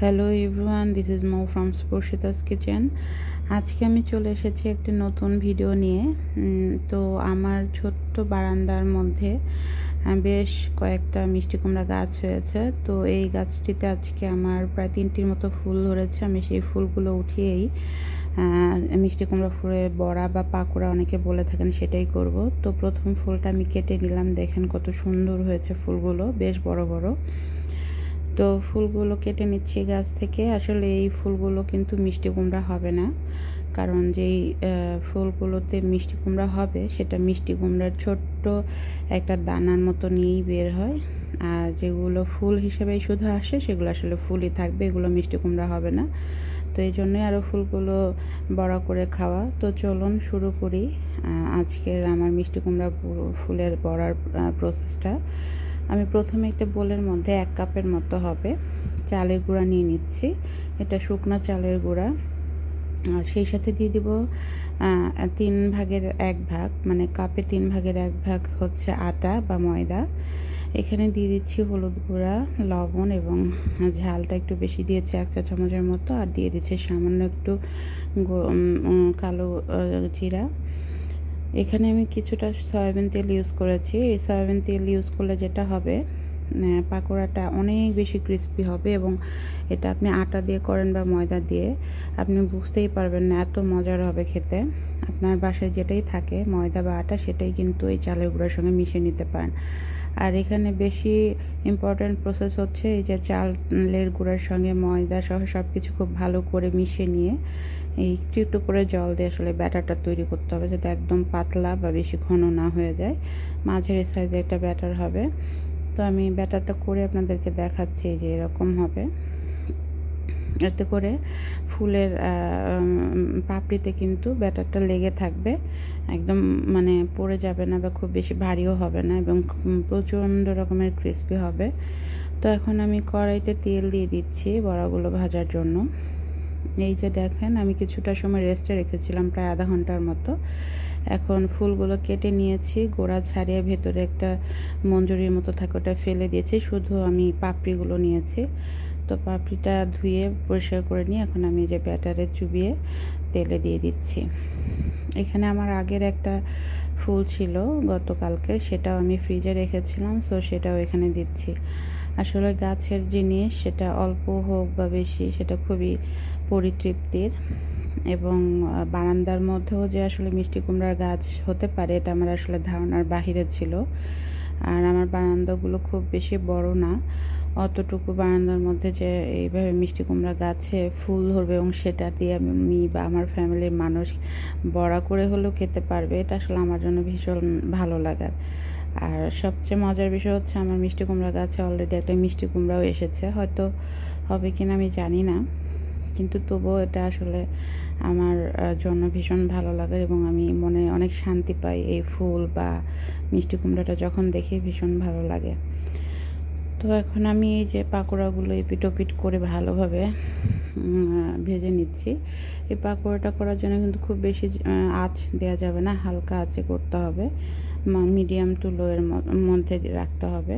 Hello everyone, this is Mou from Sparshita's kitchen. আজকে আমি চলে এসেছি একটি নতুন ভিডিও নিয়ে। তো আমার ছোট্ট বারান্দার মধ্যে বেশ কয়েকটা মিষ্টি কুমড়া গাছ হয়েছে। তো এই গাছটিতে আজকে আমার প্রায় 3টির মতো ফুল ধরেছে। আমি সেই ফুলগুলো উঠিয়েই মিষ্টি কুমড়া ফুলের বড়া বা পাকোড়া অনেকে বলে থাকেন, সেটাই করব। তো প্রথম ফুলটা আমি কেটে নিলাম। দেখেন কত সুন্দর হয়েছে ফুলগুলো, বেশ বড় বড়। তো ফুলগুলো কেটে নিচ্ছি গাছ থেকে। আসলে এই ফুলগুলো কিন্তু মিষ্টি কুমড়া হবে না, কারণ যেই ফুলগুলোতে মিষ্টি কুমড়া হবে সেটা মিষ্টি কুমড়ার ছোট্ট একটা দানার মতো নিয়েই বের হয়। আর যেগুলো ফুল হিসেবেই শুধু আসে সেগুলো আসলে ফুলই থাকবে, এগুলো মিষ্টি কুমড়া হবে না। তো এই জন্যই আরও ফুলগুলো বড়া করে খাওয়া। তো চলুন শুরু করি আজকের আমার মিষ্টি কুমড়া ফুলের বড়ার প্রসেসটা। আমি প্রথমে একটা বোলের মধ্যে 1 কাপের মতো হবে চালের গুঁড়া নিয়ে নিচ্ছি। এটা শুকনো চালের গুঁড়া। আর সেই সাথে দিয়ে দিব 3 ভাগের 1 ভাগ, মানে কাপে 3 ভাগের 1 ভাগ হচ্ছে আটা বা ময়দা। এখানে দিয়ে দিচ্ছি হলুদ গুঁড়া, লবণ এবং ঝালটা একটু বেশি দিয়েছি 1 চা চামচের মতো। আর দিয়ে দিচ্ছি সামান্য একটু কালো জিরা। এখানে আমি কিছুটা সয়াবিন তেল ইউজ করেছি। এই সয়াবিন তেল ইউজ করলে যেটা হবে, পাকোড়াটা অনেক বেশি ক্রিস্পি হবে। এবং এটা আপনি আটা দিয়ে করেন বা ময়দা দিয়ে, আপনি বুঝতেই পারবেন না, এত মজার হবে খেতে। আপনার বাসায় যেটাই থাকে ময়দা বা আটা, সেটাই কিন্তু এই চালের গুঁড়ার সঙ্গে মিশিয়ে নিতে পারেন। আর এখানে বেশি ইম্পর্ট্যান্ট প্রসেস হচ্ছে এই যে চালের গুঁড়ার সঙ্গে ময়দা সহ সব কিছু খুব ভালো করে মিশিয়ে নিয়ে একটু একটু করে জল দিয়ে আসলে ব্যাটারটা তৈরি করতে হবে, যাতে একদম পাতলা বা বেশি ঘন না হয়ে যায়। মাঝারি সাইজে একটা ব্যাটার হবে। তো আমি ব্যাটারটা করে আপনাদেরকে দেখাচ্ছি যে এরকম হবে। এতে করে ফুলের পাপড়িতে কিন্তু ব্যাটারটা লেগে থাকবে, একদম মানে পড়ে যাবে না বা খুব বেশি ভারীও হবে না, এবং প্রচণ্ড রকমের ক্রিস্পি হবে। তো এখন আমি কড়াইতে তেল দিয়ে দিচ্ছি বড়াগুলো ভাজার জন্য। এই যে দেখেন, আমি কিছুটা সময় রেস্টে রেখেছিলাম, প্রায় আধা ঘন্টার মতো। এখন ফুলগুলো কেটে নিয়েছি, গোড়া ছাড়িয়ে ভেতরে একটা মঞ্জুরির মতো থাকে ওটা ফেলে দিয়েছি, শুধু আমি পাপড়িগুলো নিয়েছি। তো পাপড়িটা ধুয়ে পরিষ্কার করে নিয়ে এখন আমি যে ব্যাটারে চুবিয়ে তেলে দিয়ে দিচ্ছি। এখানে আমার আগের একটা ফুল ছিল গতকালকে, সেটাও আমি ফ্রিজে রেখেছিলাম, সো সেটাও এখানে দিচ্ছি। আসলে গাছের জিনিস, সেটা অল্প হোক বা বেশি, সেটা খুবই পরিতৃপ্তির। এবং বারান্দার মধ্যেও যে আসলে মিষ্টি কুমড়ার গাছ হতে পারে, এটা আমার আসলে ধারণার বাহিরে ছিল। আর আমার বারান্দাগুলো খুব বেশি বড় না, অতটুকু বারান্দার মধ্যে যে এইভাবে মিষ্টি কুমড়া গাছে ফুল ধরবে এবং সেটা দিয়ে আমি বা আমার ফ্যামিলির মানুষ বড়া করে হলেও খেতে পারবে, এটা আসলে আমার জন্য ভীষণ ভালো লাগার। আর সবচেয়ে মজার বিষয় হচ্ছে, আমার মিষ্টি কুমড়া গাছে অলরেডি একটা মিষ্টি কুমড়াও এসেছে। হয়তো হবে কিনা আমি জানি না, কিন্তু তবুও এটা আসলে আমার জন্য ভীষণ ভালো লাগে এবং আমি মনে অনেক শান্তি পাই। এই ফুল বা মিষ্টি কুমড়াটা যখন দেখি ভীষণ ভালো লাগে। তো এখন আমি এই যে পাকোড়াগুলো এপিট ওপিট করে ভালোভাবে ভেজে নিচ্ছি। এই পাকোড়াটা করার জন্য কিন্তু খুব বেশি আঁচ দেওয়া যাবে না, হালকা আঁচে করতে হবে, মিডিয়াম টু লো এর মধ্যে রাখতে হবে।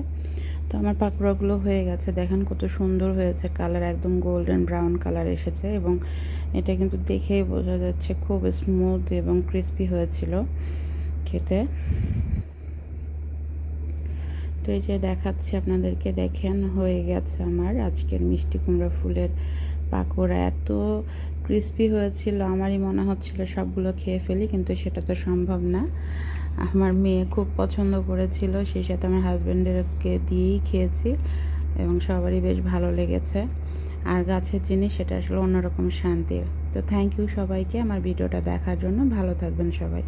তো আমার পাকোড়াগুলো হয়ে গেছে, দেখেন কত সুন্দর হয়েছে, কালার একদম গোল্ডেন ব্রাউন কালার এসেছে। এবং এটা কিন্তু দেখেই বোঝা যাচ্ছে খুব স্মুথ এবং ক্রিস্পি হয়েছিল খেতে। তো এই যে দেখাচ্ছি আপনাদেরকে, দেখেন হয়ে গেছে আমার আজকের মিষ্টি কুমড়া ফুলের পাকোড়া। এত ক্রিস্পি হয়েছিল, আমারই মনে হচ্ছিল সবগুলো খেয়ে ফেলি, কিন্তু সেটা তো সম্ভব না। আমার মেয়ে খুব পছন্দ করেছিল, সেই সাথে আমার হাজব্যান্ডেরকে দিয়েই খেয়েছি এবং সবারই বেশ ভালো লেগেছে। আর গাছের জিনিস, সেটা আসলে অন্যরকম শান্তির। তো থ্যাংক ইউ সবাইকে আমার ভিডিওটা দেখার জন্য। ভালো থাকবেন সবাই।